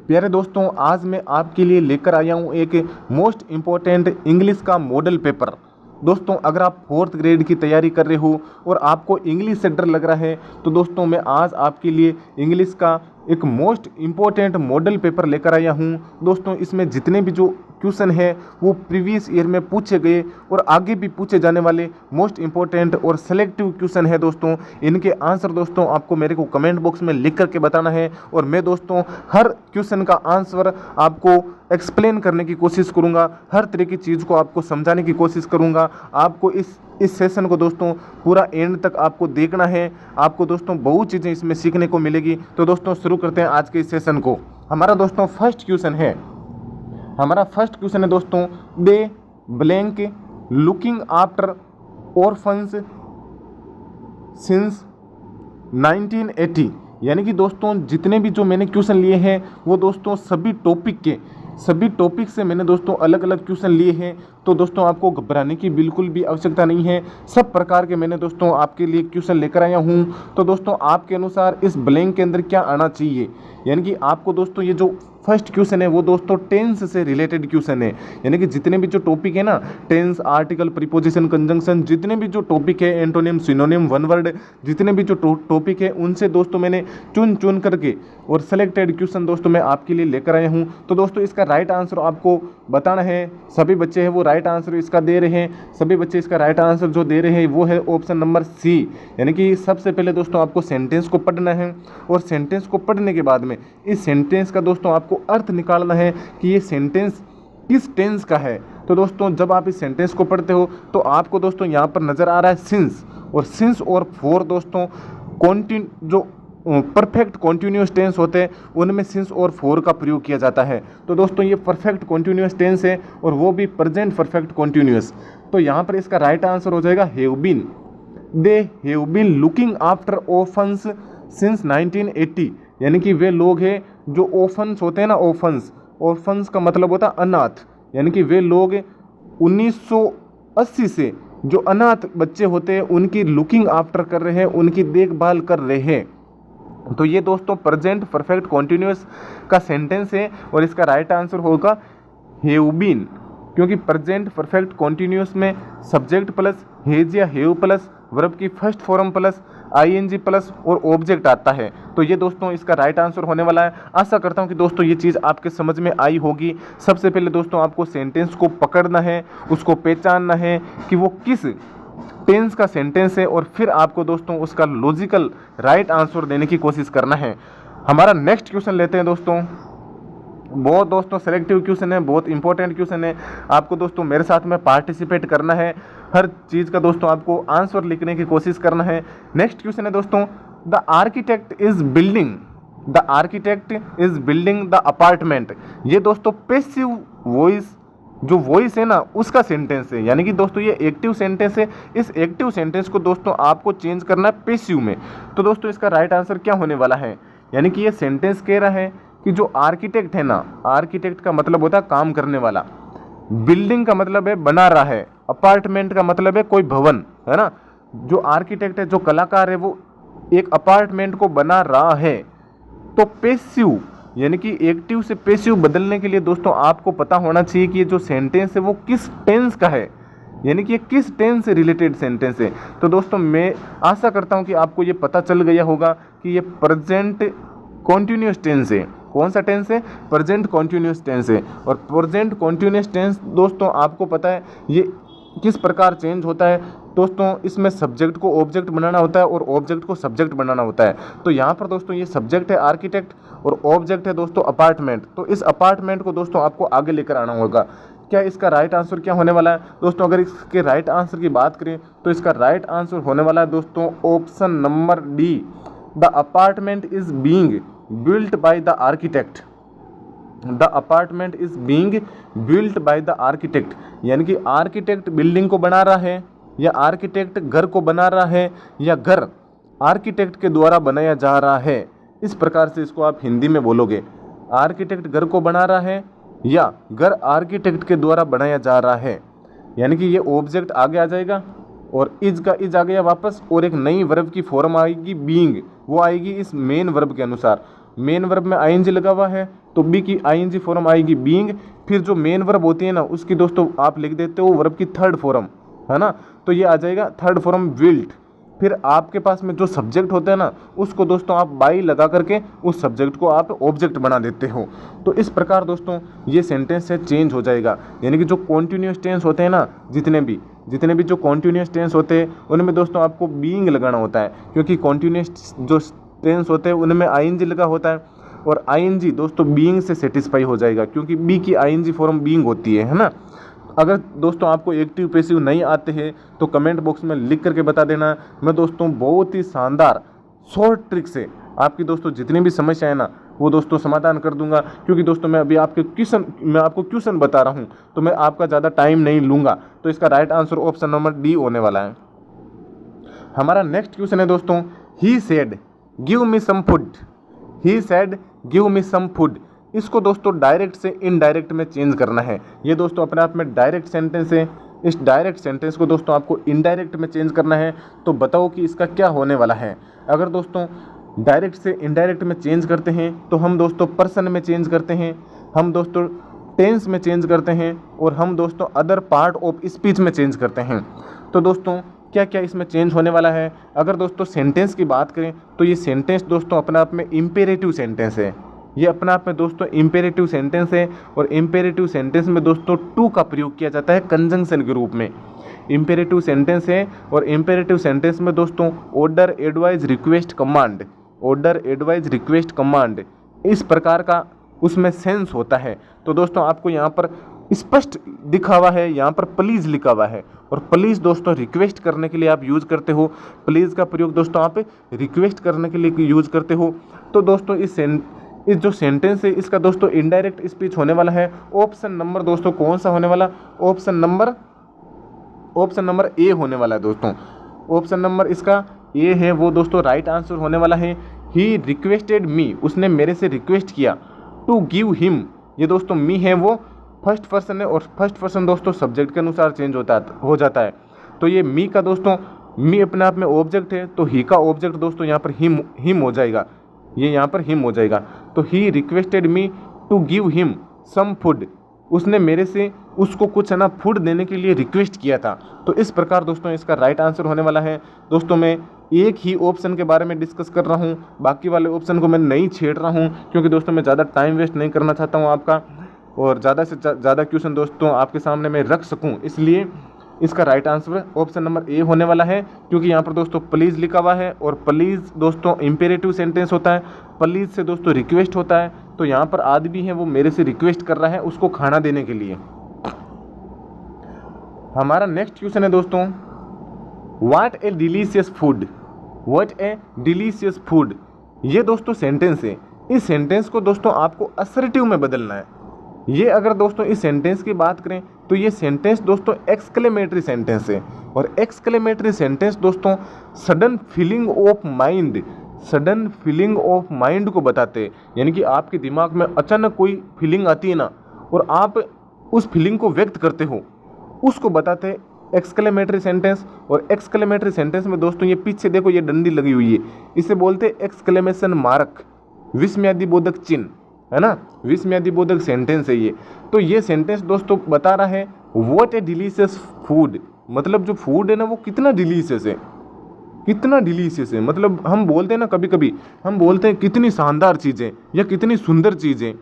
प्यारे दोस्तों, आज मैं आपके लिए लेकर आया हूँ एक मोस्ट इम्पोर्टेंट इंग्लिश का मॉडल पेपर। दोस्तों, अगर आप 4th ग्रेड की तैयारी कर रहे हो और आपको इंग्लिश से डर लग रहा है तो दोस्तों मैं आज आपके लिए इंग्लिश का एक मोस्ट इम्पोर्टेंट मॉडल पेपर लेकर आया हूँ। दोस्तों, इसमें जितने भी जो क्वेश्चन है वो प्रीवियस ईयर में पूछे गए और आगे भी पूछे जाने वाले मोस्ट इम्पोर्टेंट और सेलेक्टिव क्वेश्चन है। दोस्तों, इनके आंसर दोस्तों आपको मेरे को कमेंट बॉक्स में लिख करके बताना है और मैं दोस्तों हर क्वेश्चन का आंसर आपको एक्सप्लेन करने की कोशिश करूंगा, हर तरह की चीज़ को आपको समझाने की कोशिश करूंगा। आपको इस सेशन को दोस्तों पूरा एंड तक आपको देखना है। आपको दोस्तों बहुत चीज़ें इसमें सीखने को मिलेगी। तो दोस्तों शुरू करते हैं आज के इस सेशन को। हमारा दोस्तों फर्स्ट क्वेश्चन है दोस्तों, they blank looking after orphans since 1980। यानी कि दोस्तों जितने भी जो मैंने क्वेश्चन लिए हैं वो दोस्तों सभी टॉपिक से मैंने दोस्तों अलग अलग क्वेश्चन लिए हैं। तो दोस्तों आपको घबराने की बिल्कुल भी आवश्यकता नहीं है। सब प्रकार के मैंने दोस्तों आपके लिए क्वेश्चन लेकर आया हूँ। तो दोस्तों आपके अनुसार इस ब्लैंक के अंदर क्या आना चाहिए, यानी कि आपको दोस्तों ये जो फर्स्ट क्वेश्चन है वो दोस्तों टेंस से रिलेटेड क्वेश्चन है। यानी कि जितने भी जो टॉपिक है ना, टेंस, आर्टिकल, प्रीपोजिशन, कंजंक्शन, जितने भी जो टॉपिक है, एंटोनिम, सिनोनिम, वन वर्ड, जितने भी जो टॉपिक है उनसे दोस्तों मैंने चुन करके और सेलेक्टेड क्वेश्चन दोस्तों मैं आपके लिए लेकर आया हूँ। तो दोस्तों इसका राइट आंसर आपको बताना है। सभी बच्चे हैं वो राइट आंसर इसका दे रहे हैं। सभी बच्चे इसका राइट आंसर जो दे रहे हैं वो है ऑप्शन नंबर सी। यानी कि सबसे पहले दोस्तों आपको सेंटेंस को पढ़ना है और सेंटेंस को पढ़ने के बाद में इस सेंटेंस का दोस्तों आपको अर्थ निकालना है कि ये सेंटेंस किस टेंस का है। तो दोस्तों जब आप इस सेंटेंस को पढ़ते हो तो आपको दोस्तों यहाँ पर नज़र आ रहा है सिंस और फॉर दोस्तों जो परफेक्ट कॉन्टिन्यूस टेंस होते हैं उनमें सिंस और फॉर का प्रयोग किया जाता है। तो दोस्तों ये परफेक्ट कॉन्टिन्यूस टेंस है और वो भी प्रेजेंट परफेक्ट कॉन्टिन्यूस। तो यहाँ पर इसका राइट आंसर हो जाएगा have been. They have been looking after orphans since 1980। यानी कि वे लोग हैं जो ऑर्फन्स होते हैं ना, ऑर्फन्स का मतलब होता है अनाथ। यानी कि वे लोग 1980 से जो अनाथ बच्चे होते हैं उनकी लुकिंग आफ्टर कर रहे हैं, उनकी देखभाल कर रहे हैं। तो ये दोस्तों प्रेजेंट परफेक्ट कॉन्टिन्यूस का सेंटेंस है और इसका राइट आंसर होगा हैव बीन, क्योंकि प्रेजेंट परफेक्ट कॉन्टिन्यूस में सब्जेक्ट प्लस हैज या हैव प्लस वर्ब की first form plus ING plus और ऑब्जेक्ट आता है। तो ये दोस्तों इसका राइट आंसर होने वाला है। आशा करता हूँ कि दोस्तों ये चीज़ आपके समझ में आई होगी। सबसे पहले दोस्तों आपको सेंटेंस को पकड़ना है, उसको पहचानना है कि वो किस टेंस का सेंटेंस है और फिर आपको दोस्तों उसका लॉजिकल राइट आंसर देने की कोशिश करना है। हमारा नेक्स्ट क्वेश्चन लेते हैं दोस्तों। बहुत दोस्तों सेलेक्टिव क्वेश्चन है, बहुत इंपॉर्टेंट क्वेश्चन है। आपको दोस्तों मेरे साथ में पार्टिसिपेट करना है, हर चीज़ का दोस्तों आपको आंसर लिखने की कोशिश करना है। नेक्स्ट क्वेश्चन है दोस्तों, the architect is building the apartment. ये दोस्तों पैसिव वॉइस जो वॉइस है ना उसका सेंटेंस है। यानी कि दोस्तों ये एक्टिव सेंटेंस है। इस एक्टिव सेंटेंस को दोस्तों आपको चेंज करना है पैसिव में। तो दोस्तों इसका राइट आंसर क्या होने वाला है, यानी कि ये सेंटेंस कह रहा है कि जो आर्किटेक्ट है ना, आर्किटेक्ट का मतलब होता है काम करने वाला, बिल्डिंग का मतलब है बना रहा है, अपार्टमेंट का मतलब है कोई भवन, है ना। जो आर्किटेक्ट है, जो कलाकार है, वो एक अपार्टमेंट को बना रहा है। तो पैसिव यानी कि एक्टिव से पैसिव बदलने के लिए दोस्तों आपको पता होना चाहिए कि ये जो सेंटेंस है वो किस टेंस का है, यानी कि ये किस टेंस से रिलेटेड सेंटेंस है। तो दोस्तों मैं आशा करता हूँ कि आपको ये पता चल गया होगा कि ये प्रेजेंट कॉन्टिन्यूस टेंस है। कौन सा टेंस है? प्रेजेंट कॉन्टिन्यूस टेंस है। और प्रेजेंट कॉन्टिन्यूस टेंस दोस्तों आपको पता है ये किस प्रकार चेंज होता है दोस्तों। इसमें सब्जेक्ट को ऑब्जेक्ट बनाना होता है और ऑब्जेक्ट को सब्जेक्ट बनाना होता है। तो यहाँ पर दोस्तों ये सब्जेक्ट है आर्किटेक्ट और ऑब्जेक्ट है दोस्तों अपार्टमेंट। तो इस अपार्टमेंट को दोस्तों आपको आगे लेकर आना होगा। क्या इसका राइट आंसर क्या होने वाला है दोस्तों? अगर इसके राइट आंसर की बात करें तो इसका राइट आंसर होने वाला है दोस्तों option number D, the apartment is being built by the architect. The apartment is being built by the architect. यानी कि आर्किटेक्ट बिल्डिंग को बना रहा है या आर्किटेक्ट घर को बना रहा है या घर आर्किटेक्ट के द्वारा बनाया जा रहा है। इस प्रकार से इसको आप हिंदी में बोलोगे, आर्किटेक्ट घर को बना रहा है या घर आर्किटेक्ट के द्वारा बनाया जा रहा है। यानी कि ये ऑब्जेक्ट आगे आ जाएगा और इज का इज आ गया वापस और एक नई वर्ब की फॉर्म आएगी बीइंग, वो आएगी इस मेन वर्ब के अनुसार। मेन वर्ब में आईएनजी लगा हुआ है तो बी की आईएनजी फॉर्म आएगी बीइंग, फिर जो मेन वर्ब होती है ना उसकी दोस्तों आप लिख देते हो वर्ब की थर्ड फॉर्म, है ना, तो ये आ जाएगा थर्ड फॉर्म विल्ट। फिर आपके पास में जो सब्जेक्ट होता है ना उसको दोस्तों आप बाई लगा करके उस सब्जेक्ट को आप ऑब्जेक्ट बना देते हो। तो इस प्रकार दोस्तों ये सेंटेंस है चेंज हो जाएगा। यानी कि जो कॉन्टिन्यूस टेंस होते हैं ना, जितने भी जो कॉन्टिन्यूस टेंस होते हैं उनमें दोस्तों आपको बीइंग लगाना होता है, क्योंकि कॉन्टिन्यूस जो टेंस होते हैं उनमें आईएनजी लगा होता है, और आईएनजी दोस्तों बीइंग से सेटिस्फाई हो जाएगा, क्योंकि बी की आईएनजी फॉर्म बीइंग होती है ना। अगर दोस्तों आपको एक्टिव पैसिव नहीं आते हैं तो कमेंट बॉक्स में लिख करके बता देना। मैं दोस्तों बहुत ही शानदार शॉर्ट ट्रिक से आपकी दोस्तों जितनी भी समस्या है ना वो दोस्तों समाधान कर दूंगा, क्योंकि दोस्तों मैं आपको क्वेश्चन बता रहा हूं तो मैं आपका ज़्यादा टाइम नहीं लूँगा। तो इसका right answer option number D होने वाला है। हमारा नेक्स्ट क्वेश्चन है दोस्तों, he said give me some food. He said give me some food, इसको दोस्तों डायरेक्ट से इनडायरेक्ट में चेंज करना है। ये दोस्तों अपने आप में डायरेक्ट सेंटेंस है, इस डायरेक्ट सेंटेंस को दोस्तों आपको इनडायरेक्ट में चेंज करना है। तो बताओ कि इसका क्या होने वाला है। अगर दोस्तों डायरेक्ट से इनडायरेक्ट में चेंज करते हैं तो हम दोस्तों पर्सन में चेंज करते हैं, हम दोस्तों टेंस में चेंज करते हैं, और हम दोस्तों अदर पार्ट ऑफ स्पीच में चेंज करते हैं। तो दोस्तों क्या क्या इसमें चेंज होने वाला है। अगर दोस्तों सेंटेंस की बात करें तो ये सेंटेंस दोस्तों अपने आप में इम्पेरेटिव सेंटेंस है। ये अपने आप में दोस्तों इम्पेरेटिव सेंटेंस है, और इम्पेरेटिव सेंटेंस में दोस्तों टू का प्रयोग किया जाता है कंजंक्शन के रूप में। इम्पेरेटिव सेंटेंस है, और इम्पेरेटिव सेंटेंस में दोस्तों order, advise, request, command, order, advise, request, command, इस प्रकार का उसमें सेंस होता है। तो दोस्तों आपको यहाँ पर स्पष्ट दिखा हुआ है, यहाँ पर प्लीज़ लिखा हुआ है, और प्लीज़ दोस्तों रिक्वेस्ट करने के लिए आप यूज़ करते हो। प्लीज़ का प्रयोग दोस्तों आप रिक्वेस्ट करने के लिए यूज़ करते हो। तो दोस्तों इस जो सेंटेंस है इसका दोस्तों इनडायरेक्ट स्पीच होने वाला है। ऑप्शन नंबर दोस्तों कौन सा होने वाला, ऑप्शन नंबर ए होने वाला है दोस्तों। ऑप्शन नंबर इसका ए है वो दोस्तों राइट आंसर होने वाला है। ही रिक्वेस्टेड मी, उसने मेरे से रिक्वेस्ट किया। टू गिव हिम, ये दोस्तों मी है वो फर्स्ट पर्सन है, और फर्स्ट पर्सन दोस्तों सब्जेक्ट के अनुसार चेंज हो जाता है। तो ये मी का दोस्तों मी अपने आप में ऑब्जेक्ट है, तो ही का ऑब्जेक्ट दोस्तों यहाँ पर हिम हो जाएगा, ये यहाँ पर हिम हो जाएगा। तो he requested me to give him some food, उसने मेरे से उसको कुछ है ना फूड देने के लिए रिक्वेस्ट किया था। तो इस प्रकार दोस्तों इसका राइट आंसर होने वाला है। दोस्तों मैं एक ही ऑप्शन के बारे में डिस्कस कर रहा हूँ, बाकी वाले ऑप्शन को मैं नहीं छेड़ रहा हूँ, क्योंकि दोस्तों मैं ज़्यादा टाइम वेस्ट नहीं करना चाहता हूँ आपका, और ज़्यादा से ज़्यादा क्वेश्चन दोस्तों आपके सामने मैं रख सकूँ, इसलिए इसका right answer option number A होने वाला है। क्योंकि यहाँ पर दोस्तों प्लीज़ लिखा हुआ है, और प्लीज़ दोस्तों इम्पेरेटिव सेंटेंस होता है, प्लीज़ से दोस्तों रिक्वेस्ट होता है। तो यहाँ पर आदमी है वो मेरे से रिक्वेस्ट कर रहा है उसको खाना देने के लिए। हमारा नेक्स्ट क्वेश्चन है दोस्तों, what A delicious food. What A delicious food, ये दोस्तों सेंटेंस है। इस सेंटेंस को दोस्तों आपको असर्टिव में बदलना है। ये अगर दोस्तों इस सेंटेंस की बात करें तो ये सेंटेंस दोस्तों एक्सक्लेमेटरी सेंटेंस है, और एक्सक्लेमेटरी सेंटेंस दोस्तों सडन फीलिंग ऑफ माइंड को बताते हैं। यानी कि आपके दिमाग में अचानक कोई फीलिंग आती है ना, और आप उस फीलिंग को व्यक्त करते हो, उसको बताते हैं एक्सक्लेमेटरी सेंटेंस। और एक्सक्लेमेटरी सेंटेंस में दोस्तों ये पीछे देखो ये डंडी लगी हुई है, इसे बोलते हैं एक्सक्लेमेशन मार्क, विस्मयादिबोधक चिन्ह, है ना, विस्मयादिबोधक सेंटेंस है ये। तो ये सेंटेंस दोस्तों बता रहा है व्हाट ए डिलीशियस फूड, मतलब जो फूड है ना वो कितना डिलीशियस है, कितना डिलीशियस है। मतलब हम बोलते हैं ना, कभी कभी हम बोलते हैं कितनी शानदार चीज़ें या कितनी सुंदर चीज़ें,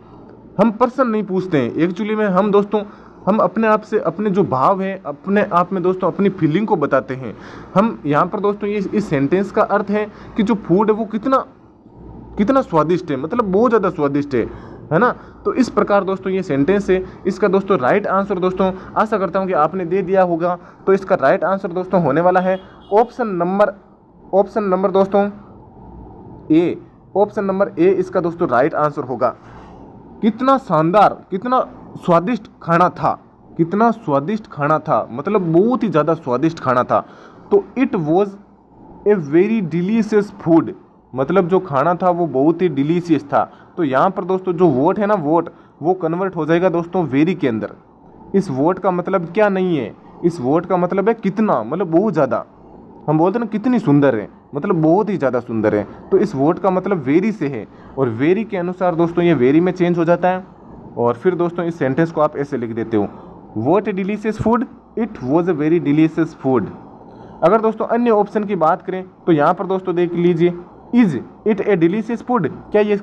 हम पर्सन नहीं पूछते हैं एक्चुअली में। हम दोस्तों हम अपने आप से अपने जो भाव है अपने आप में दोस्तों अपनी फीलिंग को बताते हैं। हम यहाँ पर दोस्तों ये इस सेंटेंस का अर्थ है कि जो फूड है वो कितना स्वादिष्ट है, मतलब बहुत ज़्यादा स्वादिष्ट है ना। तो इस प्रकार दोस्तों ये सेंटेंस है। इसका दोस्तों राइट आंसर दोस्तों आशा करता हूँ कि आपने दे दिया होगा। तो इसका राइट आंसर दोस्तों होने वाला है ऑप्शन नंबर दोस्तों ए। ऑप्शन नंबर ए इसका दोस्तों राइट आंसर होगा। कितना शानदार, कितना स्वादिष्ट खाना था, कितना स्वादिष्ट खाना था, मतलब बहुत ही ज़्यादा स्वादिष्ट खाना था। तो it was a very delicious food, मतलब जो खाना था वो बहुत ही डिलीशियस था। तो यहाँ पर दोस्तों जो वोट है ना, वो कन्वर्ट हो जाएगा दोस्तों वेरी के अंदर। इस वोट का मतलब क्या नहीं है, इस वोट का मतलब है कितना, मतलब बहुत ज़्यादा। हम बोलते हैं ना कितनी सुंदर है, मतलब बहुत ही ज़्यादा सुंदर है। तो इस वर्ड का मतलब वेरी से है, और वेरी के अनुसार दोस्तों ये वेरी में चेंज हो जाता है। और फिर दोस्तों इस सेंटेंस को आप ऐसे लिख देते हो, what A delicious food, it was a very delicious food. अगर दोस्तों अन्य ऑप्शन की बात करें तो यहाँ पर दोस्तों देख लीजिए, is it A delicious food, क्या ये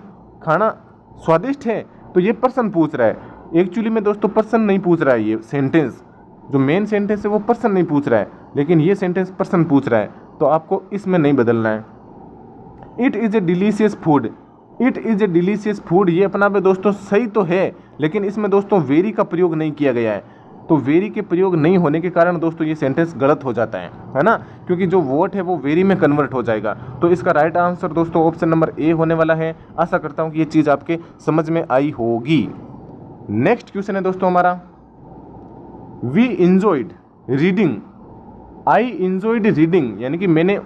खाना स्वादिष्ट है। तो ये पर्सन पूछ रहा है, एक्चुअली में दोस्तों पर्सन नहीं पूछ रहा है, ये सेंटेंस जो मेन सेंटेंस है वो पर्सन नहीं पूछ रहा है, लेकिन ये सेंटेंस पर्सन पूछ रहा है, तो आपको इसमें नहीं बदलना है। It is a delicious food, it is a delicious food, ये अपना पे दोस्तों सही तो है, लेकिन इसमें दोस्तों वेरी का प्रयोग नहीं किया गया है। तो वेरी के प्रयोग नहीं होने के कारण दोस्तों ये सेंटेंस गलत हो जाता है ना, क्योंकि जो वोट है वो वेरी में कन्वर्ट हो जाएगा। तो इसका राइट आंसर दोस्तों ऑप्शन नंबर ए होने वाला है। आशा करता हूँ कि ये चीज़ आपके समझ में आई होगी। नेक्स्ट क्वेश्चन है दोस्तों हमारा, we enjoyed reading, I enjoyed reading, यानी कि मैंने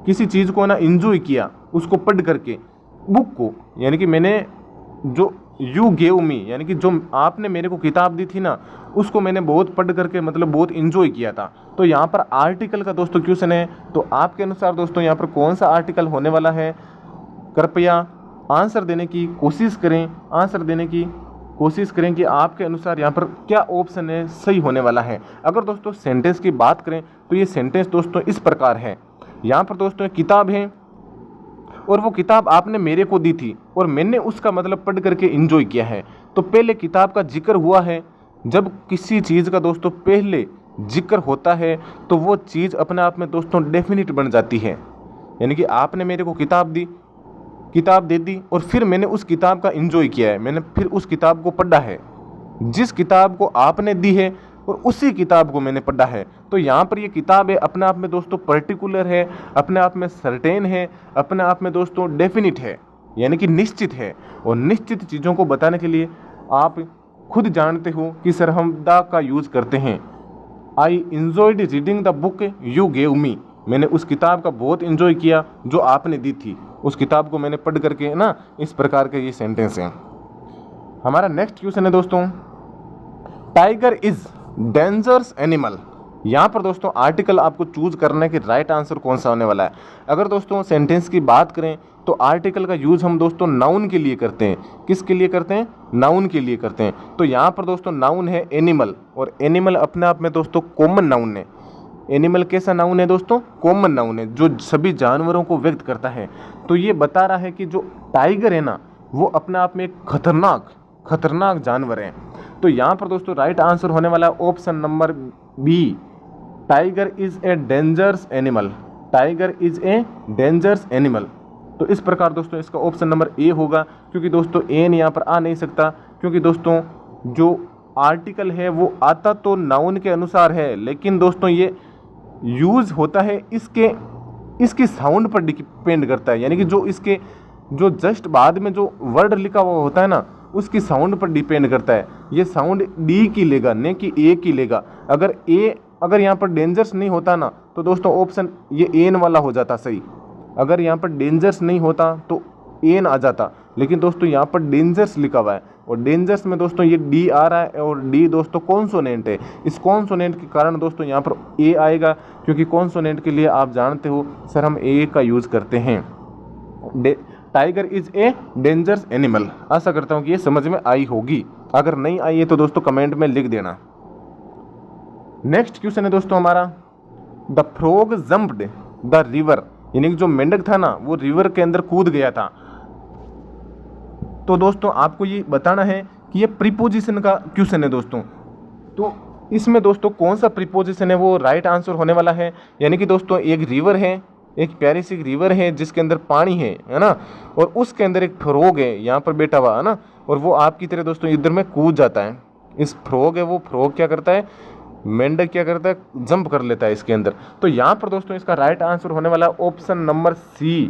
किसी चीज़ को ना इंजॉय किया, उसको पढ़ करके, बुक को, यानी कि मैंने जो यू गेव मी, यानी कि जो आपने मेरे को किताब दी थी ना, उसको मैंने बहुत पढ़ करके मतलब बहुत इंजॉय किया था। तो यहाँ पर आर्टिकल का दोस्तों क्वेश्चन है, तो आपके अनुसार दोस्तों यहाँ पर कौन सा आर्टिकल होने वाला है, कृपया आंसर देने की कोशिश करें, आंसर देने की कोशिश करें कि आपके अनुसार यहाँ पर क्या ऑप्शन है सही होने वाला है। अगर दोस्तों सेंटेंस की बात करें तो ये सेंटेंस दोस्तों इस प्रकार है, यहाँ पर दोस्तों एक किताब है और वो किताब आपने मेरे को दी थी और मैंने उसका मतलब पढ़ करके एंजॉय किया है। तो पहले किताब का जिक्र हुआ है, जब किसी चीज़ का दोस्तों पहले जिक्र होता है तो वो चीज़ अपने आप में दोस्तों डेफिनेट बन जाती है, यानी कि आपने मेरे को किताब दे दी और फिर मैंने उस किताब का एंजॉय किया है, मैंने फिर उस किताब को पढ़ा है, जिस किताब को आपने दी है और उसी किताब को मैंने पढ़ा है। तो यहाँ पर ये किताब है अपने आप में दोस्तों पर्टिकुलर है, अपने आप में सर्टेन है, अपने आप में दोस्तों डेफिनिट है, यानी कि निश्चित है। और निश्चित चीज़ों को बताने के लिए आप खुद जानते हो कि सर हम द का यूज़ करते हैं। I enjoyed reading the book you gave me, मैंने उस किताब का बहुत इंजॉय किया जो आपने दी थी, उस किताब को मैंने पढ़ करके ना, इस प्रकार के ये सेंटेंस हैं। हमारा नेक्स्ट क्वेश्चन है दोस्तों, टाइगर इज डेंजरस एनिमल। यहाँ पर दोस्तों आर्टिकल आपको चूज करने के राइट आंसर कौन सा होने वाला है। अगर दोस्तों सेंटेंस की बात करें तो आर्टिकल का यूज हम दोस्तों नाउन के लिए करते हैं। किसके लिए करते हैं? नाउन के लिए करते हैं। तो यहाँ पर दोस्तों नाउन है एनिमल, और एनिमल अपने आप में दोस्तों कॉमन नाउन है। एनिमल कैसा नाउन है दोस्तों? कॉमन नाउन है, जो सभी जानवरों को व्यक्त करता है। तो ये बता रहा है कि जो टाइगर है ना, वो अपने आप में एक खतरनाक जानवर है। तो यहाँ पर दोस्तों राइट आंसर होने वाला है option number B, tiger is a dangerous animal. Tiger is a dangerous animal. तो इस प्रकार दोस्तों इसका ऑप्शन नंबर ए होगा, क्योंकि दोस्तों एन यहाँ पर आ नहीं सकता, क्योंकि दोस्तों जो आर्टिकल है वो आता तो नाउन के अनुसार है, लेकिन दोस्तों ये यूज़ होता है इसकी साउंड पर डिपेंड करता है, यानी कि जो इसके जो जस्ट बाद में जो वर्ड लिखा हुआ होता है ना, उसकी साउंड पर डिपेंड करता है। ये साउंड डी की लेगा, न कि ए की लेगा। अगर यहाँ पर डेंजरस नहीं होता ना, तो दोस्तों ऑप्शन ये एन वाला हो जाता सही। अगर यहाँ पर डेंजरस नहीं होता तो एन आ जाता, लेकिन दोस्तों यहाँ पर डेंजरस लिखा हुआ है, और डेंजरस में दोस्तों ये डी आ रहा है, और डी दोस्तों कॉन्सोनेंट है। इस कॉन्सोनेंट के कारण दोस्तों यहाँ पर ए आएगा, क्योंकि कॉन्सोनेंट के लिए आप जानते हो सर हम ए का यूज़ करते हैं। Tiger is a dangerous animal. आशा करता हूँ कि ये समझ में आई होगी। अगर नहीं आई है तो दोस्तों कमेंट में लिख देना। नेक्स्ट क्वेश्चन है दोस्तों हमारा, the frog jumped the river, यानी कि जो मेंढक था ना वो रिवर के अंदर कूद गया था। तो दोस्तों आपको ये बताना है कि ये प्रीपोजिशन का क्वेश्चन है दोस्तों। तो इसमें दोस्तों कौन सा प्रीपोजिशन है वो राइट आंसर होने वाला है। यानी कि दोस्तों एक रिवर है, एक प्यारी सी रिवर है जिसके अंदर पानी है ना, और उसके अंदर एक फ्रॉग है यहाँ पर बैठा हुआ है ना, और वो आपकी तरह दोस्तों इधर में कूद जाता है। इस फ्रॉग है, वो फ्रॉग क्या करता है, मेंढक क्या करता है, जंप कर लेता है इसके अंदर। तो यहाँ पर दोस्तों इसका राइट आंसर होने वाला ऑप्शन नंबर सी,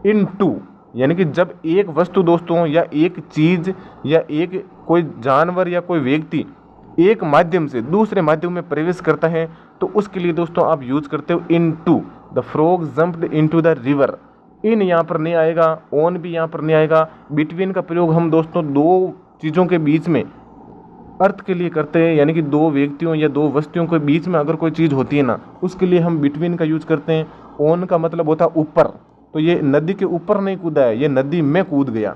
इनटू, यानी कि जब एक वस्तु दोस्तों या एक चीज़ या एक कोई जानवर या कोई व्यक्ति एक माध्यम से दूसरे माध्यम में प्रवेश करता है, तो उसके लिए दोस्तों आप यूज करते हो into. The frog jumped into the river. इन यहाँ पर नहीं आएगा, ऑन भी यहाँ पर नहीं आएगा। बिटवीन का प्रयोग हम दोस्तों दो चीज़ों के बीच में अर्थ के लिए करते हैं, यानी कि दो व्यक्तियों या दो वस्तुओं के बीच में अगर कोई चीज़ होती है ना, उसके लिए हम बिटवीन का यूज करते हैं। ऑन का मतलब होता है ऊपर, तो ये नदी के ऊपर नहीं कूदा है, ये नदी में कूद गया।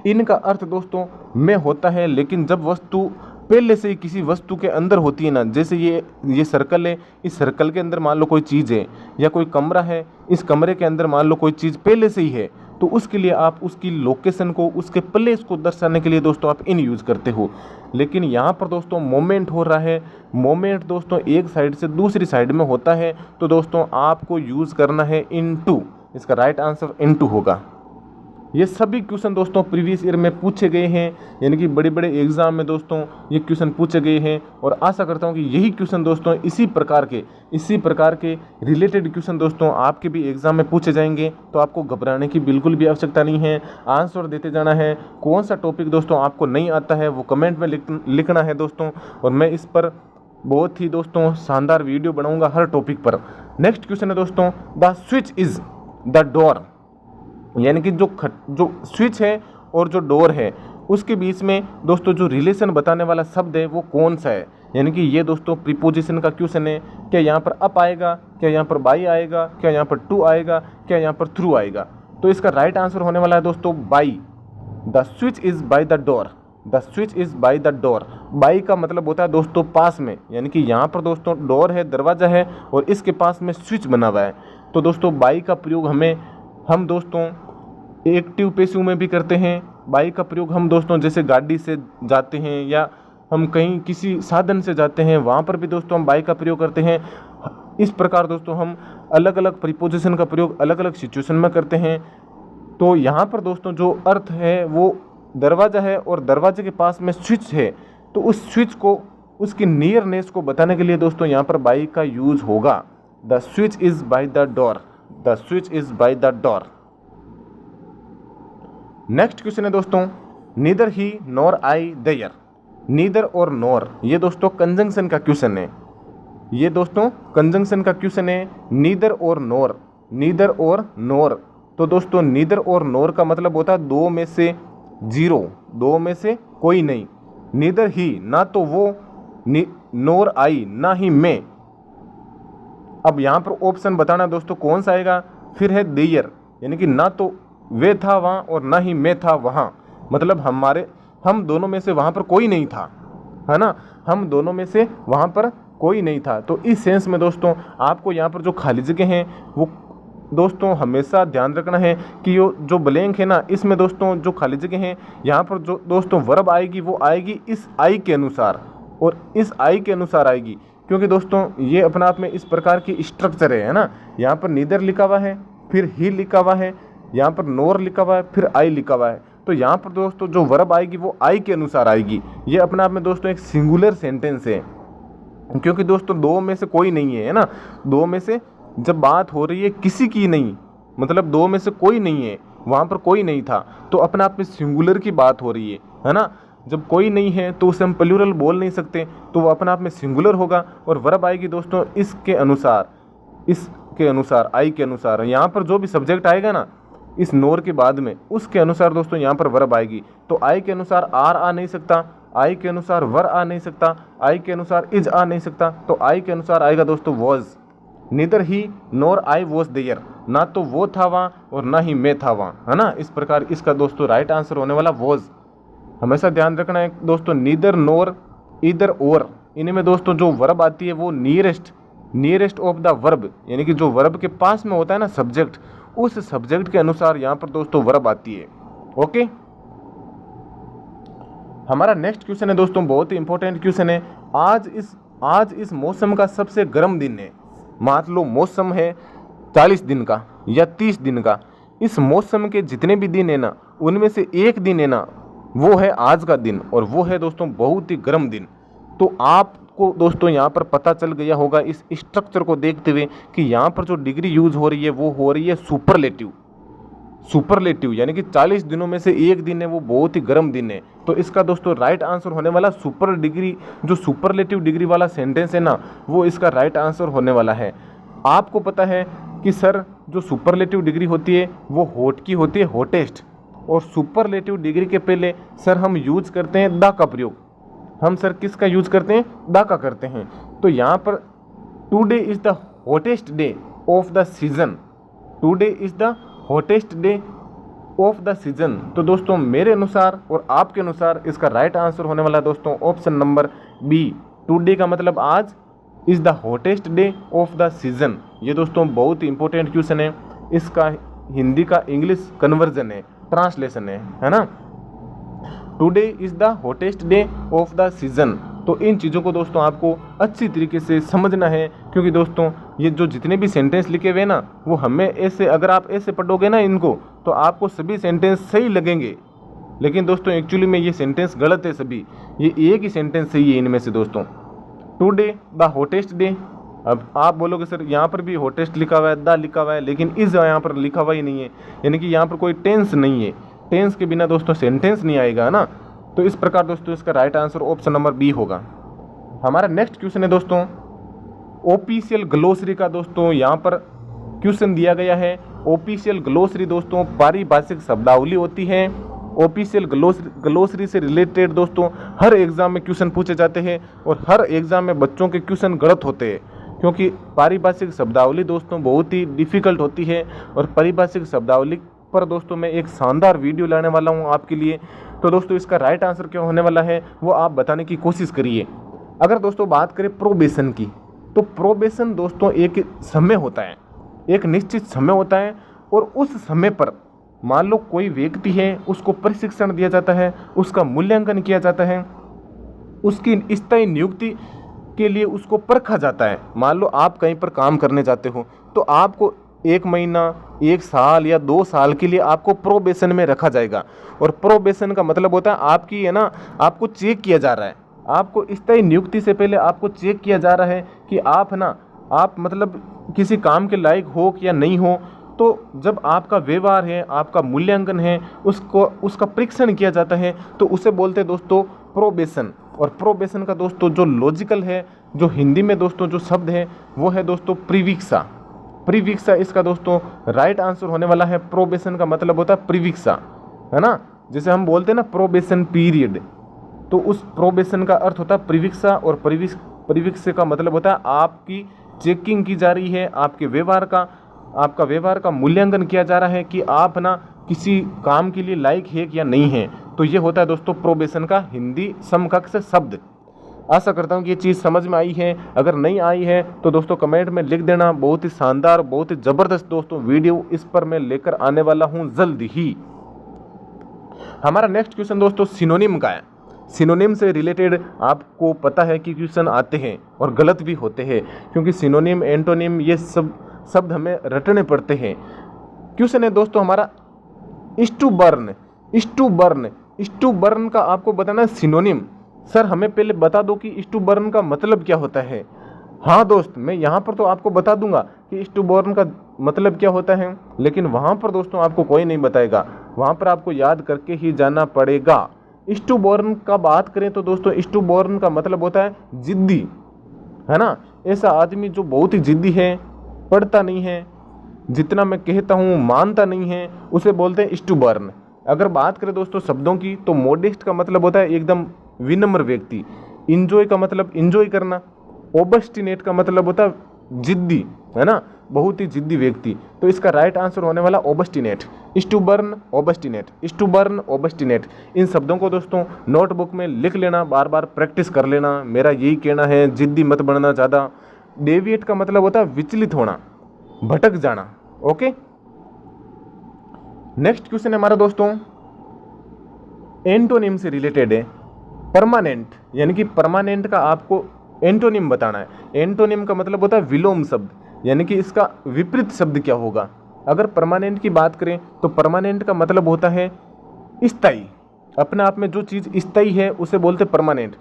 इन का अर्थ दोस्तों में होता है, लेकिन जब वस्तु पहले से ही किसी वस्तु के अंदर होती है ना, जैसे ये सर्कल है, इस सर्कल के अंदर मान लो कोई चीज़ है, या कोई कमरा है, इस कमरे के अंदर मान लो कोई चीज़ पहले से ही है, तो उसके लिए आप उसकी लोकेशन को, उसके प्लेस को दर्शाने के लिए दोस्तों आप इन यूज़ करते हो। लेकिन यहाँ पर दोस्तों मोमेंट हो रहा है, मोमेंट दोस्तों एक साइड से दूसरी साइड में होता है, तो दोस्तों आपको यूज़ करना है इनटू। इसका राइट आंसर इनटू होगा। ये सभी क्वेश्चन दोस्तों प्रीवियस ईयर में पूछे गए हैं, यानी कि बड़े बड़े एग्जाम में दोस्तों ये क्वेश्चन पूछे गए हैं, और आशा करता हूँ कि यही क्वेश्चन दोस्तों इसी प्रकार के रिलेटेड क्वेश्चन दोस्तों आपके भी एग्जाम में पूछे जाएंगे। तो आपको घबराने की बिल्कुल भी आवश्यकता नहीं है, आंसर देते जाना है। कौन सा टॉपिक दोस्तों आपको नहीं आता है वो कमेंट में लिखना है दोस्तों, और मैं इस पर बहुत ही दोस्तों शानदार वीडियो बनाऊँगा हर टॉपिक पर। नेक्स्ट क्वेश्चन है दोस्तों, the switch is the door, यानी कि जो स्विच है और जो डोर है उसके बीच में दोस्तों जो रिलेशन बताने वाला शब्द है वो कौन सा है। यानी कि ये दोस्तों प्रीपोजिशन का क्वेश्चन है। क्या यहाँ पर अप आएगा, क्या यहाँ पर बाई आएगा, क्या यहाँ पर टू आएगा, क्या यहाँ पर थ्रू आएगा। तो इसका राइट आंसर होने वाला है दोस्तों by. The switch is by the door, the switch is by the door. By का मतलब होता है दोस्तों पास में, यानी कि यहाँ पर दोस्तों डोर है, दरवाज़ा है, और इसके पास में स्विच बना हुआ है। तो दोस्तों बाई का प्रयोग हम दोस्तों एक्टिव पैसिव में भी करते हैं। बाई का प्रयोग हम दोस्तों जैसे गाड़ी से जाते हैं या हम कहीं किसी साधन से जाते हैं, वहाँ पर भी दोस्तों हम बाई का प्रयोग करते हैं। इस प्रकार दोस्तों हम अलग अलग प्रीपोजिशन का प्रयोग अलग अलग सिचुएशन में करते हैं। तो यहाँ पर दोस्तों जो अर्थ है वो दरवाज़ा है और दरवाजे के पास में स्विच है, तो उस स्विच को, उसकी नियरनेस को बताने के लिए दोस्तों यहाँ पर बाई का यूज़ होगा। The switch is by the door, the switch is by the door. Next question है दोस्तों, neither he nor I there. Neither और नॉर ये दोस्तों कंजंक्शन का क्वेश्चन है। ये दोस्तों कंजंक्शन का क्वेश्चन है, नीदर और नॉर, नीदर और नॉर। तो दोस्तों नीदर और नॉर का मतलब होता है दो में से जीरो, दो में से कोई नहीं। नीदर ही ना तो वो, नॉर आई ना ही मैं। अब यहाँ पर ऑप्शन बताना दोस्तों कौन सा आएगा, फिर है देयर, यानी कि ना तो वे था वहाँ और ना ही मैं था वहाँ। मतलब हम दोनों में से वहाँ पर कोई नहीं था, है ना, हम दोनों में से वहाँ पर कोई नहीं था। तो इस सेंस में दोस्तों आपको यहाँ पर जो खाली जगह हैं वो दोस्तों हमेशा ध्यान रखना है कि जो ब्लैंक है ना, इसमें दोस्तों जो खाली जगह हैं यहाँ पर जो दोस्तों वर्ब आएगी वो आएगी इस आई के अनुसार, और इस आई के अनुसार आएगी, क्योंकि दोस्तों ये अपने आप में इस प्रकार की स्ट्रक्चर है ना। यहाँ पर नीदर लिखा हुआ है, फिर ही लिखा हुआ है, यहाँ पर नोर लिखा हुआ है, फिर आई लिखा हुआ है। तो यहाँ पर दोस्तों जो वर्ब आएगी वो आई के अनुसार आएगी। ये अपने आप में दोस्तों एक सिंगुलर सेंटेंस है, क्योंकि दोस्तों दो में से कोई नहीं है ना। दो में से जब बात हो रही है किसी की नहीं, मतलब दो में से कोई नहीं है, वहाँ पर कोई नहीं था, तो अपने आप में सिंगुलर की बात हो रही है ना। जब कोई नहीं है तो उसे हम प्लूरल बोल नहीं सकते, तो वो अपने आप में सिंगुलर होगा। और वर्ब आएगी दोस्तों इसके अनुसार, आई के अनुसार। यहाँ पर जो भी सब्जेक्ट आएगा ना इस नोर के बाद में, उसके अनुसार दोस्तों यहाँ पर वर्ब आएगी। तो आई के अनुसार आर आ नहीं सकता, आई के अनुसार वर आ नहीं सकता, आई के अनुसार इज आ नहीं सकता, तो आई के अनुसार आएगा दोस्तों was. Neither he nor I was there, ना तो वो था वहाँ और ना ही मैं था वहाँ, है ना। इस प्रकार इसका दोस्तों राइट आंसर होने वाला वॉज। हमेशा ध्यान रखना है दोस्तों, नीदर नोर इधर और, इनमें दोस्तों जो वर्ब आती है वो नियरेस्ट ऑफ द वर्ब, यानी कि जो वर्ब के पास में होता है ना सब्जेक्ट, उस सब्जेक्ट के अनुसार यहाँ पर दोस्तों वर्ब आती है। ओके, हमारा नेक्स्ट क्वेश्चन है दोस्तों बहुत ही इंपॉर्टेंट क्वेश्चन है। आज इस मौसम का सबसे गर्म दिन है। मान लो मौसम है 40 दिन का या 30 दिन का, इस मौसम के जितने भी दिन है ना, उनमें से एक दिन है ना वो है आज का दिन, और वो है दोस्तों बहुत ही गर्म दिन। तो आपको दोस्तों यहाँ पर पता चल गया होगा इस स्ट्रक्चर को देखते हुए कि यहाँ पर जो डिग्री यूज हो रही है वो हो रही है सुपरलेटिव, यानी कि 40 दिनों में से एक दिन है वो बहुत ही गर्म दिन है। तो इसका दोस्तों राइट आंसर होने वाला सुपरलेटिव डिग्री वाला सेंटेंस है ना, वो इसका राइट आंसर होने वाला है। आपको पता है कि सर जो सुपरलेटिव डिग्री होती है वो हॉट की होती है, हॉटेस्ट, और सुपरलेटिव डिग्री के पहले सर हम यूज करते हैं द का प्रयोग। हम सर किसका यूज करते हैं? द का करते हैं। तो यहाँ पर today is the hottest day, of the season. Today is the hottest day of the season. तो दोस्तों मेरे अनुसार और आपके अनुसार इसका राइट आंसर होने वाला है दोस्तों ऑप्शन नंबर बी। टुडे का मतलब आज, is the hottest day of the season. ये दोस्तों बहुत ही इंपॉर्टेंट क्वेश्चन है, इसका हिंदी का इंग्लिश कन्वर्जन है, ट्रांसलेशन है ना। Today is the hottest day of the season. तो इन चीज़ों को दोस्तों आपको अच्छी तरीके से समझना है, क्योंकि दोस्तों ये जो जितने भी सेंटेंस लिखे हुए ना, वो हमें ऐसे, अगर आप ऐसे पढ़ोगे ना इनको, तो आपको सभी सेंटेंस सही लगेंगे, लेकिन दोस्तों एक्चुअली में ये सेंटेंस गलत है सभी। ये एक ही सेंटेंस सही है इनमें से दोस्तों। Today the hottest day. अब आप बोलोगे सर यहाँ पर भी हॉटेस्ट लिखा हुआ है, द लिखा हुआ है, लेकिन इज यहाँ पर लिखा हुआ ही नहीं है, यानी कि यहाँ पर कोई टेंस नहीं है। टेंस के बिना दोस्तों सेंटेंस नहीं आएगा ना। तो इस प्रकार दोस्तों इसका right answer option number B होगा। हमारा नेक्स्ट क्वेश्चन है दोस्तों ऑफिशियल ग्लोसरी का। दोस्तों यहाँ पर क्वेश्चन दिया गया है, ऑफिशियल ग्लोसरी दोस्तों पारिभाषिक शब्दावली होती है। ऑफिशियल ग्लोसरी से रिलेटेड दोस्तों हर एग्जाम में क्वेश्चन पूछे जाते हैं, और हर एग्जाम में बच्चों के क्वेश्चन गलत होते हैं, क्योंकि पारिभाषिक शब्दावली दोस्तों बहुत ही डिफिकल्ट होती है। और पारिभाषिक शब्दावली पर दोस्तों मैं एक शानदार वीडियो लाने वाला हूँ आपके लिए। तो दोस्तों इसका राइट आंसर क्या होने वाला है वो आप बताने की कोशिश करिए। अगर दोस्तों बात करें प्रोबेशन की, तो प्रोबेशन दोस्तों एक समय होता है, एक निश्चित समय होता है, और उस समय पर मान लो कोई व्यक्ति है, उसको प्रशिक्षण दिया जाता है, उसका मूल्यांकन किया जाता है, उसकी स्थायी नियुक्ति के लिए उसको परखा जाता है। मान लो आप कहीं पर काम करने जाते हो, तो आपको 1 महीना, 1 साल या 2 साल के लिए आपको प्रोबेशन में रखा जाएगा। और प्रोबेशन का मतलब होता है आपकी है ना, आपको चेक किया जा रहा है, आपको स्थायी नियुक्ति से पहले आपको चेक किया जा रहा है कि आप ना, आप मतलब किसी काम के लायक हो या नहीं हो। तो जब आपका व्यवहार है, आपका मूल्यांकन है, उसका परीक्षण किया जाता है, तो उसे बोलते हैं दोस्तों प्रोबेशन। और प्रोबेशन का दोस्तों जो लॉजिकल है, जो हिंदी में दोस्तों जो शब्द है, वो है दोस्तों प्रीवीक्षा। प्रीवीक्षा इसका दोस्तों राइट आंसर होने वाला है। प्रोबेशन का मतलब होता है प्रीवीक्षा, है ना। जैसे हम बोलते हैं ना प्रोबेशन पीरियड, तो उस प्रोबेशन का अर्थ होता है प्रीवीक्षा। और प्रीवीक्षा का मतलब होता है आपकी चेकिंग की जा रही है, आपके व्यवहार का मूल्यांकन किया जा रहा है कि आप ना किसी काम के लिए लायक है या नहीं है। तो ये होता है दोस्तों प्रोबेशन का हिंदी समकक्ष शब्द। आशा करता हूँ कि ये चीज़ समझ में आई है। अगर नहीं आई है तो दोस्तों कमेंट में लिख देना। बहुत ही शानदार, बहुत ही ज़बरदस्त दोस्तों वीडियो इस पर मैं लेकर आने वाला हूँ जल्द ही। हमारा नेक्स्ट क्वेश्चन दोस्तों सिनोनिम का है। सिनोनिम से रिलेटेड आपको पता है कि क्वेश्चन आते हैं और गलत भी होते हैं, क्योंकि सिनोनिम, एंटोनिम ये सब शब्द हमें रटने पड़ते हैं। क्वेश्चन है दोस्तों हमारा is to burn. Is to burn, is to burn का आपको बताना है सिनोनिम। सर हमें पहले बता दो कि इज टू बर्न का मतलब क्या होता है। हाँ दोस्त, मैं यहाँ पर तो आपको बता दूंगा कि इज टू बर्न का मतलब क्या होता है, लेकिन वहाँ पर दोस्तों आपको कोई नहीं बताएगा, वहाँ पर आपको याद करके ही जाना पड़ेगा। इज टू बर्न का बात करें तो दोस्तों इज टू बर्न का मतलब होता है जिद्दी, है ना। ऐसा आदमी जो बहुत ही जिद्दी है, पढ़ता नहीं है, जितना मैं कहता हूँ मानता नहीं है, उसे बोलते हैं इज टू बर्न। अगर बात करें दोस्तों शब्दों की, तो मोडेस्ट का मतलब होता है एकदम विनम्र व्यक्ति। इंजॉय का मतलब इंजॉय करना। ओबस्टिनेट का मतलब होता है जिद्दी, है ना, बहुत ही जिद्दी व्यक्ति। तो इसका राइट आंसर होने वाला obstinate. Is to burn, obstinate, is to burn, obstinate. इन शब्दों को दोस्तों नोटबुक में लिख लेना, बार बार प्रैक्टिस कर लेना। मेरा यही कहना है, जिद्दी मत बनना ज़्यादा। डेविएट का मतलब होता है विचलित होना, भटक जाना। ओके, नेक्स्ट क्वेश्चन है हमारा दोस्तों एंटोनिम से रिलेटेड है। परमानेंट, यानी कि परमानेंट का आपको एंटोनिम बताना है। एंटोनिम का मतलब होता है विलोम शब्द, यानी कि इसका विपरीत शब्द क्या होगा। अगर परमानेंट की बात करें तो परमानेंट का मतलब होता है स्थायी। अपने आप में जो चीज़ स्थायी है उसे बोलते परमानेंट।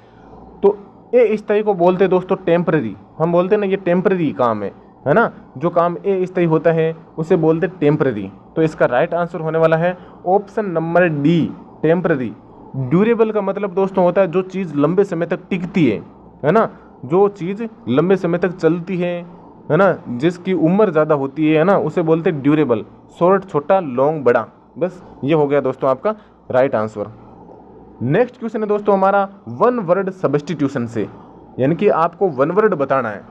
तो ए स्थायी को बोलते दोस्तों टेम्पररी। हम बोलते हैं ना ये टेम्पररी काम है ना। जो काम ए स्थायी होता है उसे बोलते टेम्पररी। तो इसका राइट आंसर होने वाला है option number D, temporary. Durable का मतलब दोस्तों होता है जो चीज़ लंबे समय तक टिकती है ना, जो चीज़ लंबे समय तक चलती है ना, जिसकी उम्र ज़्यादा होती है ना, उसे बोलते हैं ड्यूरेबल। शॉर्ट छोटा, लॉन्ग बड़ा। बस ये हो गया दोस्तों आपका राइट आंसर। नेक्स्ट क्वेश्चन है दोस्तों हमारा वन वर्ड सब्स्टिट्यूशन से, यानी कि आपको वन वर्ड बताना है।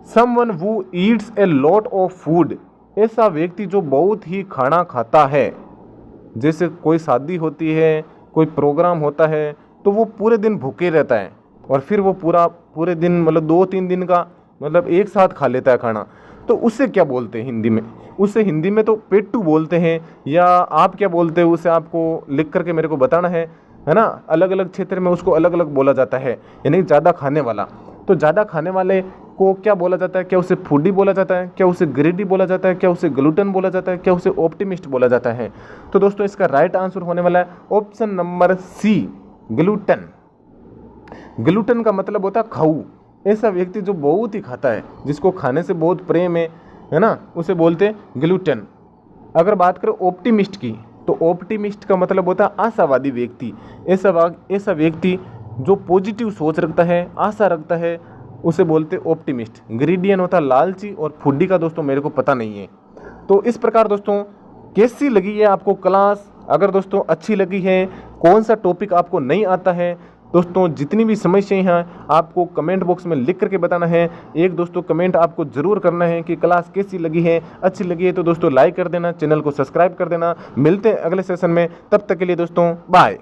Someone who eats a lot of food, ऐसा व्यक्ति जो बहुत ही खाना खाता है। जैसे कोई शादी होती है, कोई प्रोग्राम होता है, तो वो पूरे दिन भूखे रहता है और फिर वो पूरे दिन मतलब 2-3 दिन का मतलब एक साथ खा लेता है खाना। तो उससे क्या बोलते हैं हिंदी में? उससे हिंदी में तो पेट्टू बोलते हैं, या आप क्या बोलते हो उसे आपको लिख करके मेरे को बताना है ना। अलग अलग क्षेत्र में उसको अलग अलग बोला जाता है, यानी ज़्यादा खाने वाला। तो ज़्यादा खाने वाले को क्या बोला जाता है? क्या उसे फूडी बोला जाता है? क्या उसे ग्रीडी बोला जाता है? क्या उसे ग्लूटन बोला जाता है? क्या उसे ऑप्टिमिस्ट बोला जाता है? तो दोस्तों इसका राइट आंसर होने वाला है option number C, glutton. Glutton का मतलब होता है खाऊ। ऐसा व्यक्ति जो बहुत ही खाता है, जिसको खाने से बहुत प्रेम है ना, उसे बोलते हैं ग्लूटन। अगर बात करें ऑप्टिमिस्ट की, तो ऑप्टिमिस्ट का मतलब होता है आशावादी व्यक्ति। ऐसा व्यक्ति जो पॉजिटिव सोच रखता है, आशा रखता है, उसे बोलते हैं ऑप्टिमिस्ट। ग्रीडियन होता है लालची, और फूडी का दोस्तों मेरे को पता नहीं है। तो इस प्रकार दोस्तों कैसी लगी है आपको क्लास? अगर दोस्तों अच्छी लगी है, कौन सा टॉपिक आपको नहीं आता है, दोस्तों जितनी भी समस्याएं हैं आपको कमेंट बॉक्स में लिख करके बताना है। एक दोस्तों कमेंट आपको ज़रूर करना है कि क्लास कैसी लगी है। अच्छी लगी है तो दोस्तों लाइक कर देना, चैनल को सब्सक्राइब कर देना। मिलते हैं अगले सेशन में, तब तक के लिए दोस्तों बाय।